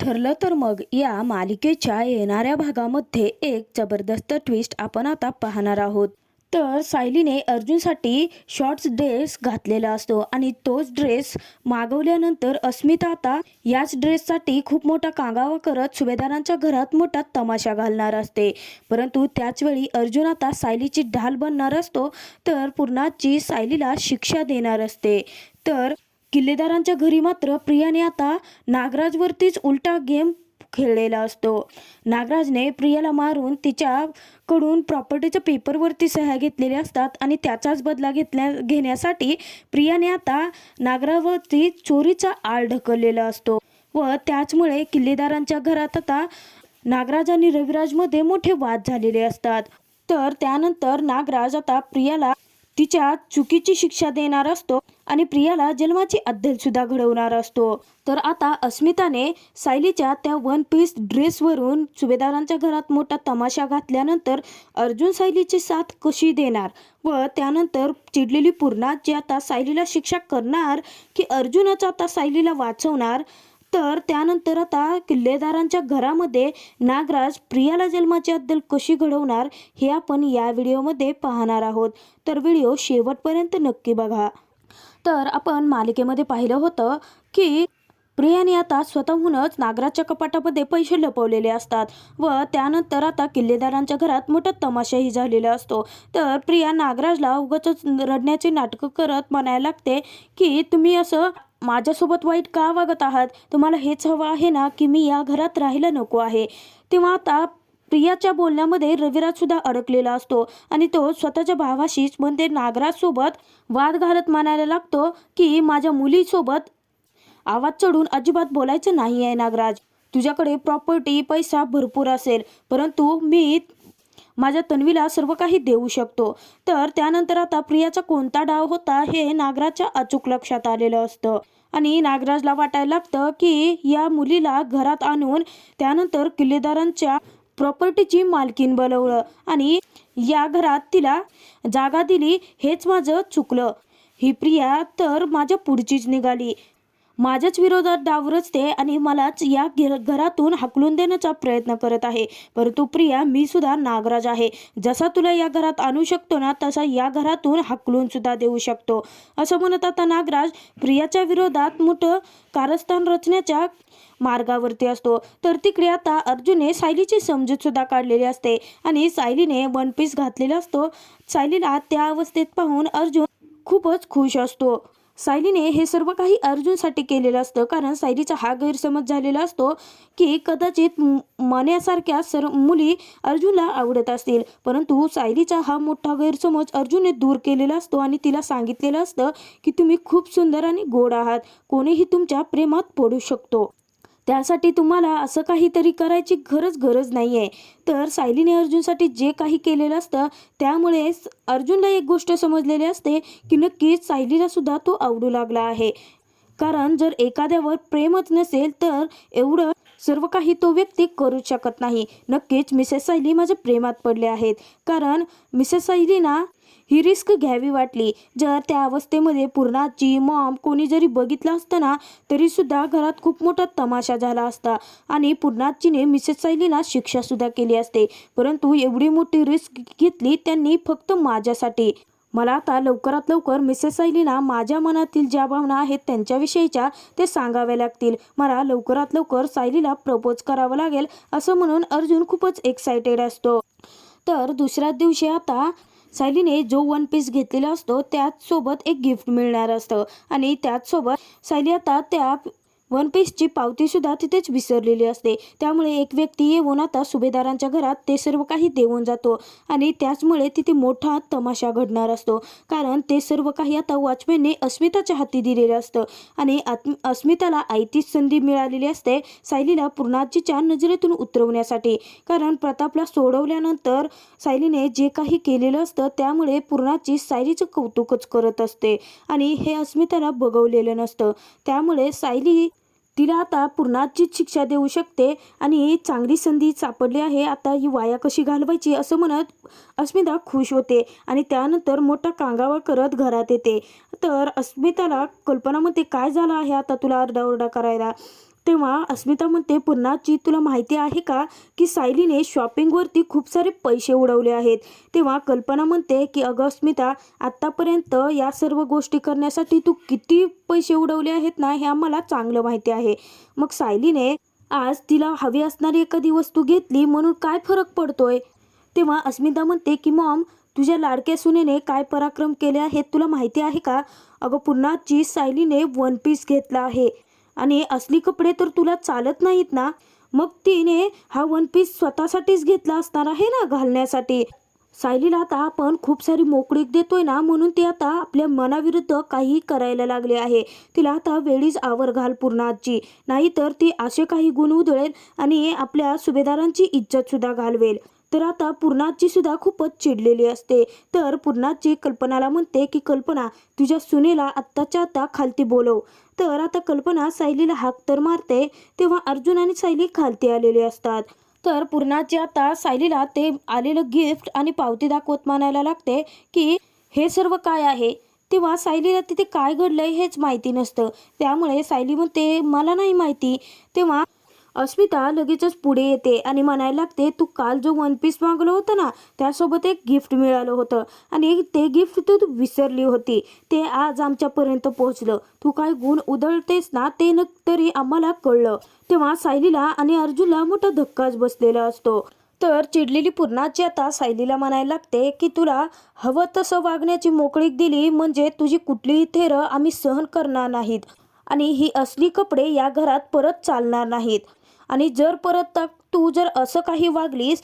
ठरलं तर मग या मालिकेच्या येणाऱ्या भागामध्ये एक जबरदस्त ट्विस्ट आपण आता पाहणार आहोत. तर सायलीने अर्जुनसाठी शॉर्ट्स ड्रेस घातलेला असतो आणि तोच ड्रेस मागवल्यानंतर अस्मिता आता याच ड्रेससाठी खूप मोठा कांगावा करत सुभेदारांच्या घरात मोठा तमाशा घालणार असते. परंतु त्याचवेळी अर्जुन आता सायलीची ढाल बनणार असतो, तर पूर्णाची सायलीला शिक्षा देणार असते. तर किल्लेदारांच्या घरी मात्र प्रियाने आता नागराजवरतीच उलटा गेम खेळलेला असतो. नागराजने प्रियाला मारून तिच्याकडून प्रॉपर्टीच्या पेपरवरती सह्या घेतलेल्या असतात आणि त्याचाच बदला घेण्यासाठी प्रियाने आता नागरावरती चोरीचा आळ ढकललेला असतो व त्याचमुळे किल्लेदारांच्या घरात आता नागराज आणि रविराजमध्ये मोठे वाद झालेले असतात. तर त्यानंतर नागराज आता प्रियाला तिच्या चुकीची शिक्षा देणार असतो आणि प्रियाला जन्माची अद्दल सुद्धा घडवणार असतो. तर आता अस्मिताने सायलीच्या त्या वन पीस ड्रेसवरून सुभेदारांच्या घरात मोठा तमाशा घातल्यानंतर अर्जुन सायलीची साथ कशी देणार व त्यानंतर चिडलेली पूर्णा जी आता सायलीला शिक्षा करणार की अर्जुनच आता सायलीला वाचवणार. तर त्यानंतर आता किल्लेदारांच्या घरामध्ये नागराज प्रियाला जन्माची अद्दल कशी घडवणार हे आपण या व्हिडिओमध्ये पाहणार आहोत. तर व्हिडिओ शेवटपर्यंत नक्की बघा. तर आपण मालिकेमध्ये पाहिलं होतं की प्रियाने आता स्वतःहूनच नागराजच्या कपाटामध्ये पैसे लपवलेले असतात व त्यानंतर आता किल्लेदारांच्या घरात मोठा तमाशाही झालेला असतो. तर प्रिया नागराजला उगाचच रडण्याचे नाटकं करत म्हणायला लागते की तुम्ही असं माझ्यासोबत वाईट का वागत आहात, तुम्हाला हेच हवं आहे ना की मी या घरात राहायला नको आहे. तेव्हा आता प्रियाच्या बोलण्यामध्ये रविराज सुद्धा अडकलेला असतो आणि तो स्वतःच्या भावाशीच म्हणजे नागराजसोबत वाद घालत म्हणायला लागतो की माझ्या मुलीसोबत आवाज चढून अजिबात बोलायचं नाही आहे नागराज. तुझ्याकडे प्रॉपर्टी पैसा भरपूर असेल, परंतु मी माझ्या तन्वीला सर्व काही देऊ शकतो. तर त्यानंतर आता प्रियाचा कोणता डाव होता हे नागराजच्या अचूक लक्षात आलेलं असतं आणि नागराजला वाटायला लागतं की या मुलीला घरात आणून त्यानंतर किल्लेदारांच्या प्रॉपर्टीची मालकीन बनवलं आणि या घरात तिला जागा दिली, हेच माझं चुकलं. ही प्रिया तर माझ्या पुढचीच निघाली, माझ्याच विरोधात डाव रचते आणि मलाच या घरातून हाकलून देण्याचा प्रयत्न करत आहे. परंतु प्रिया, मी सुद्धा नागराज आहे, जसा तुला या घरात आणू शकतो ना तसा या घरातून हाकलून सुद्धा देऊ शकतो. असं म्हणत आता नागराज प्रियाच्या विरोधात मोठं कारस्थान रचण्याच्या मार्गावरती असतो. तर तिकडे आता अर्जुनने सायलीची समजूत सुद्धा काढलेली असते आणि सायलीने वन पीस घातलेला असतो. सायलीला त्या अवस्थेत पाहून अर्जुन खूपच खुश असतो. सायलीने हे सर्व काही अर्जुनसाठी केलेलं असतं, कारण सायलीचा हा गैरसमज झालेला असतो की कदाचित मन्यासारख्या मुली अर्जुनला आवडत असतील. परंतु सायलीचा हा मोठा गैरसमज अर्जुनने दूर केलेला असतो आणि तिला सांगितलेलं असतं की तुम्ही खूप सुंदर आणि गोड आहात, कोणीही तुमच्या प्रेमात पडू शकतो, त्यासाठी तुम्हाला असं काहीतरी करायची गरज नाही आहे. तर सायलीने अर्जुनसाठी जे काही केलेलं असतं त्यामुळे अर्जुनला एक गोष्ट समजलेली असते की नक्कीच सायलीला सुद्धा तो आवडू लागला आहे. कारण जर एखाद्यावर प्रेमच नसेल तर एवढं सर्व काही तो व्यक्ती करूच शकत नाही. नक्कीच मिसेस सायली माझ्या प्रेमात पडले आहेत, कारण मिसेस सायलीना ही रिस्क घ्यावी वाटली. जर त्या अवस्थेमध्ये पूर्णाची मॉम कोणी जरी बघितलं असतं ना तरी सुद्धा घरात खूप मोठा तमाशा झाला असता आणि पूर्णाचीने मिसेस सायलीला शिक्षा सुद्धा केली असते. परंतु एवढी मोठी रिस्क घेतली त्यांनी फक्त माझ्यासाठी. मला आता लवकरात लवकर मिसेस सायलीला माझ्या मनातील ज्या भावना आहेत त्यांच्याविषयीच्या ते सांगाव्या लागतील. मला लवकरात लवकर सायलीला प्रपोज करावं लागेल असं म्हणून अर्जुन खूपच एक्सायटेड असतो. तर दुसऱ्या दिवशी आता सायलीने जो वन पीस घेतलेला असतो त्याचसोबत एक गिफ्ट मिळणार असतं आणि त्याचसोबत सायली आता त्या वन पीसची पावतीसुद्धा तिथेच विसरलेली असते. त्यामुळे एक व्यक्ती येऊन आता सुभेदारांच्या घरात ते सर्व काही देऊन जातो आणि त्याचमुळे तिथे मोठा तमाशा घडणार असतो, कारण ते सर्व काही आता वॉचमॅनने अस्मिताच्या हाती दिलेलं असतं आणि अस्मिताला आयतीच संधी मिळालेली असते सायलीला पूर्णाजीच्या नजरेतून उतरवण्यासाठी. कारण प्रतापला सोडवल्यानंतर सायलीने जे काही केलेलं असतं त्यामुळे पूर्णाची सायलीचं कौतुकच करत असते आणि हे अस्मिताला बघवलेलं नसतं. त्यामुळे सायली तिला आता पूर्णाचीच शिक्षा देऊ शकते आणि चांगली संधी सापडली आहे, आता ही वाया कशी घालवायची असं म्हणत अस्मिता खुश होते आणि त्यानंतर मोठा कांगावा करत घरात येते. तर अस्मिताला कल्पनामध्ये काय झालं आहे आता तुला आरडाओरडा करायला. तेव्हा अस्मिता म्हणते, पूर्णाची तुला माहिती आहे का की सायलीने शॉपिंगवरती खूप सारे पैसे उडवले आहेत. तेव्हा कल्पना म्हणते की अगं अस्मिता, आत्तापर्यंत या सर्व गोष्टी करण्यासाठी तू किती पैसे उडवले आहेत ना, हे आम्हाला चांगलं माहिती आहे. मग सायलीने आज तिला हवी असणारी एखादी वस्तू घेतली म्हणून काय फरक पडतोय? तेव्हा अस्मिता म्हणते की मॉम, तुझ्या लाडक्या सुनेने काय पराक्रम केले आहेत तुला माहिती आहे का? अगं पूर्णाची, सायलीने वन पीस घेतला आहे आणि असली कपडे तर तुला चालत नाहीत ना, मग तिने हा वन पीस स्वतःसाठीच घेतला असणार आहे ना घालण्यासाठी. सायलीला आता आपण खूप सारी मोकळीक देतोय ना, म्हणून ती आता आपल्या मनाविरुद्ध काही करायला लागले आहे. तिला आता वेळीच आवर घाल पूर्णाची, नाहीतर ती असे काही गुण उधळेल आणि आपल्या सुभेदारांची इज्जत सुद्धा घालवेल. तर आता पूर्णाची सुद्धा खूपच चिडलेली असते. तर पूर्णाची कल्पनाला म्हणते की कल्पना, तुझ्या सुनेला आत्ताच्या आत्ता खालती बोलव. तर आता कल्पना सायलीला हाक तर मारते, तेव्हा अर्जुन आणि सायली खालती आलेले असतात. तर पूर्णाची आता सायलीला ते आलेलं गिफ्ट आणि पावती दाखवत म्हणायला लागते की हे सर्व काय आहे. तेव्हा सायलीला तिथे काय घडलंय हेच माहिती नसतं, त्यामुळे सायली म्हणते मला नाही माहिती. तेव्हा अस्मिता लगेचच पुढे येते आणि म्हणायला लागते, तू काल जो वन पीस मागवलं होतं ना, त्यासोबत एक गिफ्ट मिळालं होतं आणि ते गिफ्ट तू विसरली होती. ते आज आमच्यापर्यंत पोहोचलं. तू काय गुण उधळतेस ना, ते तरी आम्हाला कळलं. तेव्हा सायलीला आणि अर्जुनला मोठा धक्काच बसलेला असतो. तर चिडलेली पूर्णाची आता सायलीला म्हणायला लागते की तुला हवं तसं वागण्याची मोकळीक दिली म्हणजे तुझी कुठलीही थेरं आम्ही सहन करणार नाहीत आणि ही असली कपडे या घरात परत चालणार नाहीत. आणि जर परत तू जर असं काही वागलीस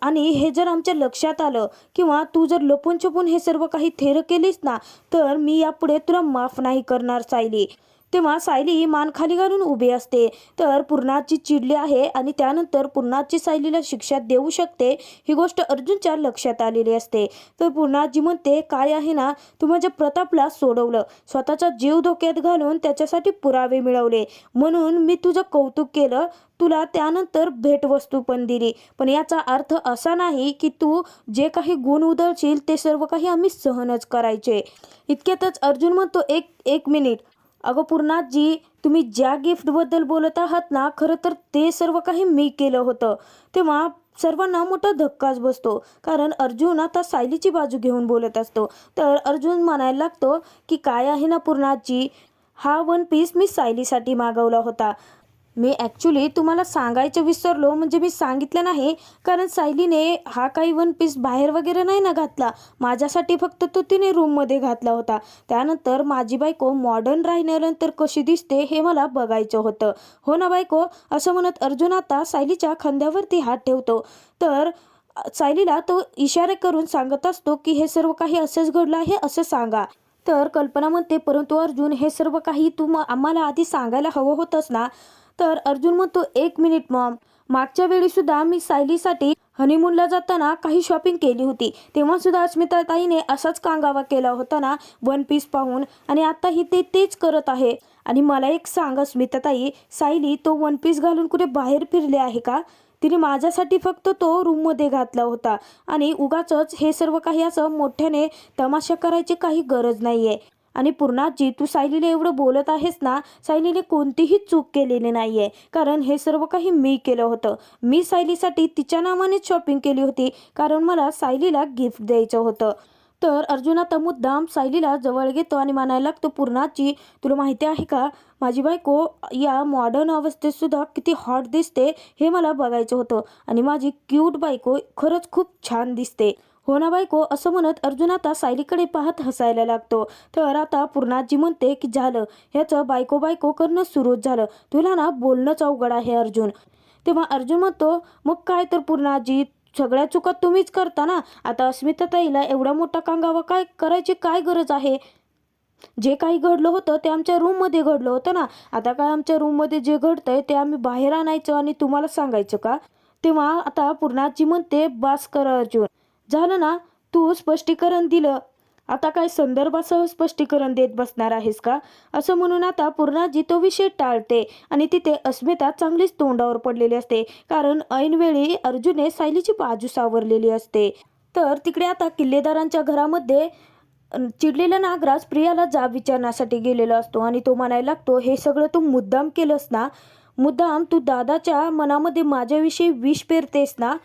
आणि हे जर आमच्या लक्षात आलं किंवा तू जर लपून छपून हे सर्व काही थेरं केलीस ना, तर मी यापुढे तुला माफ नाही करणार सायली. तेव्हा सायली मान खाली घालून उभी असते. तर पूर्णाची चिडली आहे आणि त्यानंतर पूर्णाची सायलीला शिक्षा देऊ शकते ही गोष्ट अर्जुनच्या लक्षात आलेली असते. तर पूर्णाजी म्हणते, काय आहे ना, तू माझ्या प्रतापला सोडवलं, स्वतःचा जीव धोक्यात घालून त्याच्यासाठी पुरावे मिळवले, म्हणून मी तुझं कौतुक केलं, तुला त्यानंतर भेटवस्तू पण दिली. पण याचा अर्थ असा नाही की तू जे काही गुण उधळशील ते सर्व काही आम्ही सहनच करायचे. इतक्यातच अर्जुन म्हणतो, एक मिनिट. अगं पूर्णाजी, तुम्ही ज्या गिफ्टबद्दल बोलत आहात ना, खरं तर ते सर्व काही मी केलं होतं. तेव्हा सर्वांना मोठा धक्काच बसतो, कारण अर्जुन आता सायलीची बाजू घेऊन बोलत असतो. तर अर्जुन म्हणायला लागतो की काय आहे ना पूर्णाजी, हा वन पीस मी सायलीसाठी मागवला होता. मी ॲक्च्युली तुम्हाला सांगायचं विसरलो, म्हणजे मी सांगितलं नाही, कारण सायलीने हा काही वन पीस बाहेर वगैरे नाही ना घातला, माझ्यासाठी फक्त तो तिने रूममध्ये घातला होता. त्यानंतर माझी बायको मॉडर्न राहिल्यानंतर कशी दिसते हे मला बघायचं होतं. हो ना बायको, असं म्हणत अर्जुन आता सायलीच्या खांद्यावरती हात ठेवतो. तर सायलीला तो इशारे करून सांगत असतो की हे सर्व काही असंच घडलं आहे असं सांगा. तर कल्पना म्हणते, परंतु अर्जुन, हे सर्व काही तू आम्हाला आधी सांगायला हवं होतंस ना. तर अर्जुन म्हणतो, एक मिनिट मॉम, मागच्या वेळी सुद्धा मी सायलीसाठी हनीमूनला जाताना काही शॉपिंग केली होती, तेव्हा सुद्धा अस्मिता ताईने असाच कांगावा केला होता ना वन पीस पाहून, आणि आताही ते तेच करत आहे. आणि मला एक सांग अस्मिता ताई, सायली तो वन पीस घालून कुठे बाहेर फिरले आहे का? तिने माझ्यासाठी फक्त तो रूममध्ये घातला होता आणि उगाचच हे सर्व काही असं मोठ्याने तमाशा करायची काही गरज नाही आहे. आणि पूर्णाजी, तू सायलीला एवढं बोलत आहेस ना, सायलीने कोणतीही चूक केलेली नाही आहे, कारण हे सर्व काही मी केलं होतं. मी सायलीसाठी तिच्या नावानेच शॉपिंग केली होती, कारण मला सायलीला गिफ्ट द्यायचं होतं. तर अर्जुन आता मुद्दाम सायलीला जवळ घेतो आणि म्हणायला लागतो, पूर्णाची, तुला माहिती आहे का, माझी बायको या मॉडर्न अवस्थेत सुद्धा किती हॉट दिसते हे मला बघायचं होतं, आणि माझी क्यूट बायको खरंच खूप छान दिसते. हो ना बायको, असं म्हणत अर्जुन आता सायलीकडे पाहत हसायला लागतो. तर आता पूर्णाजी म्हणते की झालं, ह्याचं बायको बायको करणं सुरूच झालं, तुला ना बोलणंच अवघड आहे अर्जुन. तेव्हा अर्जुन म्हणतो, मग काय तर पूर्णाजी, सगळ्या चुका तुम्हीच करता ना, आता अस्मिता ताईला एवढा मोठा कांगावा काय करायची काय गरज आहे? जे काही घडलं होतं ते आमच्या रूममध्ये घडलं होतं ना, आता काय आमच्या रूममध्ये जे घडतंय ते आम्ही बाहेर आणायचं आणि तुम्हाला सांगायचं का? तेव्हा आता पूर्णाजी म्हणते, बास कर अर्जुन, झालं ना, तू स्पष्टीकरण दिलं, आता काय संदर्भासह स्पष्टीकरण देत बसणार आहेस का? असं म्हणून आता पूर्णाजी तो विषय टाळते आणि तिथे अस्मिता चांगलीच तोंडावर पडलेली असते, कारण ऐनवेळी अर्जुनने सायलीची बाजू सावरलेली असते. तर तिकडे आता किल्लेदारांच्या घरामध्ये चिडलेला नागराज प्रियाला जाब विचारण्यासाठी गेलेला असतो आणि तो म्हणायला लागतो, हे सगळं तू मुद्दाम केलंस ना, मुद्दाम तू दादाच्या मनामध्ये माझ्याविषयी विष पेरतेस ना?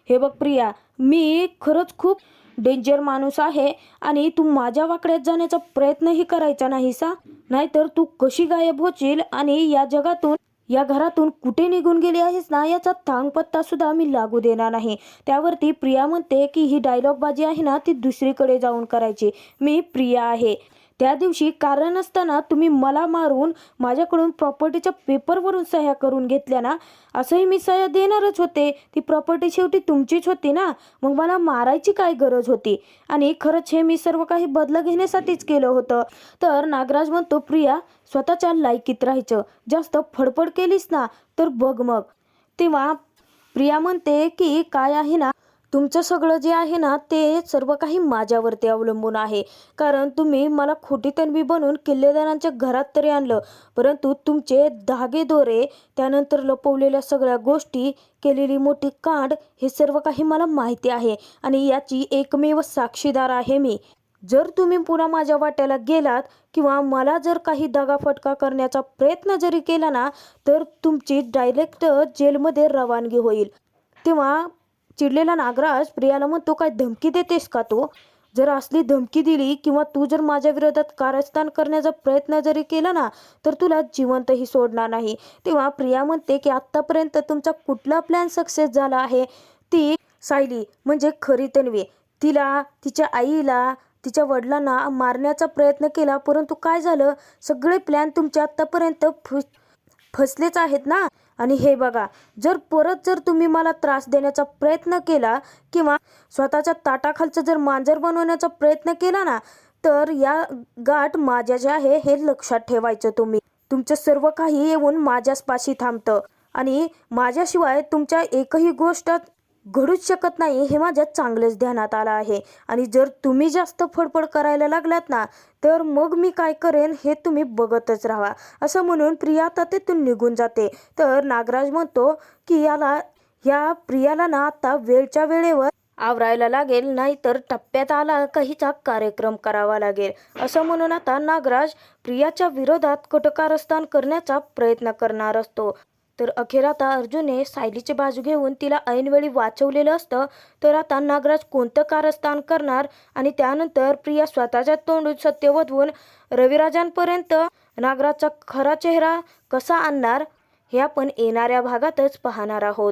हे बघ प्रिया, मी खरंच खूप डेंजर माणूस आहे आणि तू माझ्या वाकड्यात जाण्याचा प्रयत्नही करायचा नाहीस हा. नाहीतर तू कशी गायब होशील आणि या जगातून या घरातून कुठे निघून गेली आहेस ना याचा थांगपत्ता सुद्धा मी लागू देणार नाही. त्यावरती प्रिया म्हणते की ही डायलॉग बाजी आहे ना ती दुसरीकडे जाऊन करायची. मी प्रिया आहे. त्या दिवशी कारण असताना तुम्ही मला मारून माझ्याकडून प्रॉपर्टीच्या पेपरवरून सह्या करून घेतल्या ना, असंही मी सह्या देणारच होते. ती प्रॉपर्टी शेवटी तुमचीच होती ना, मग मला मारायची काय गरज होती? आणि खरंच हे मी सर्व काही बदला घेण्यासाठीच केलं होतं. तर नागराज म्हणतो प्रिया स्वतःच्या लायकीत राहायचं, जास्त फडफड केलीस ना तर बघ मग. तेव्हा प्रिया म्हणते की काय आहे ना, तुमचं सगळं जे आहे ना ते सर्व काही माझ्यावरती अवलंबून आहे. कारण तुम्ही मला खोटी तन्वी बनवून किल्लेदारांच्या घरात तरी आणलं, परंतु तुमचे धागेदोरे, त्यानंतर लपवलेल्या सगळ्या गोष्टी, केलेली मोठी कांड हे सर्व काही मला माहिती आहे आणि याची एकमेव साक्षीदार आहे मी. जर तुम्ही पुन्हा माझ्या वाट्याला गेलात किंवा मला जर काही दगाफटका करण्याचा प्रयत्न जरी केला ना तर तुमची डायरेक्ट जेलमध्ये रवानगी होईल. तेव्हा चिडलेला नागराज प्रियाला म्हणतो काय धमकी देतेस का तू? जर असली धमकी दिली किंवा तू जर माझ्या विरोधात कारस्थान करण्याचा प्रयत्न जरी केला ना तर तुला जिवंतही सोडणार नाही. तेव्हा प्रिया म्हणते की आत्तापर्यंत तुमचा कुठला प्लॅन सक्सेस झाला आहे? ती सायली म्हणजे खरी तन्वी, तिला, तिच्या आईला, तिच्या वडिलांना मारण्याचा प्रयत्न केला, परंतु काय झालं? सगळे प्लॅन तुमचे आत्तापर्यंत फसलेच आहेत ना. आणि हे बघा, जर तुम्ही मला त्रास देण्याचा प्रयत्न केला किंवा स्वतःच्या ताटाखालचं जर मांजर बनवण्याचा प्रयत्न केला ना तर या गाठ माझ्याचे आहे हे लक्षात ठेवायचं. तुमचं सर्व काही येऊन माझ्याच पाशी थांबतं आणि माझ्याशिवाय तुमच्या एकही गोष्ट घडूच शकत नाही हे माझ्या चांगलंच ध्यानात आलं आहे. आणि जर तुम्ही जास्त फडफड करायला लागलात ना तर मग मी काय करेन हे तुम्ही बघतच राहा. असं म्हणून प्रिया आता तिथून निघून जाते. तर नागराज म्हणतो की या प्रियाला ना आता वेळच्या वेळेवर आवरायला लागेल, नाहीतर टप्प्यात आला काहीचा कार्यक्रम करावा लागेल. असं म्हणून आता नागराज प्रियाच्या विरोधात कटकारस्थान करण्याचा प्रयत्न करणार असतो. तर अखेर आता अर्जुनने सायलीची बाजू घेऊन तिला ऐनवेळी वाचवलेलं असतं. तर आता नागराज कोणतं कारस्थान करणार आणि त्यानंतर प्रिया स्वतःच्या तोंडून सत्य वधवून रविराजांपर्यंत नागराजचा खरा चेहरा कसा आणणार हे आपण येणाऱ्या भागातच पाहणार आहोत.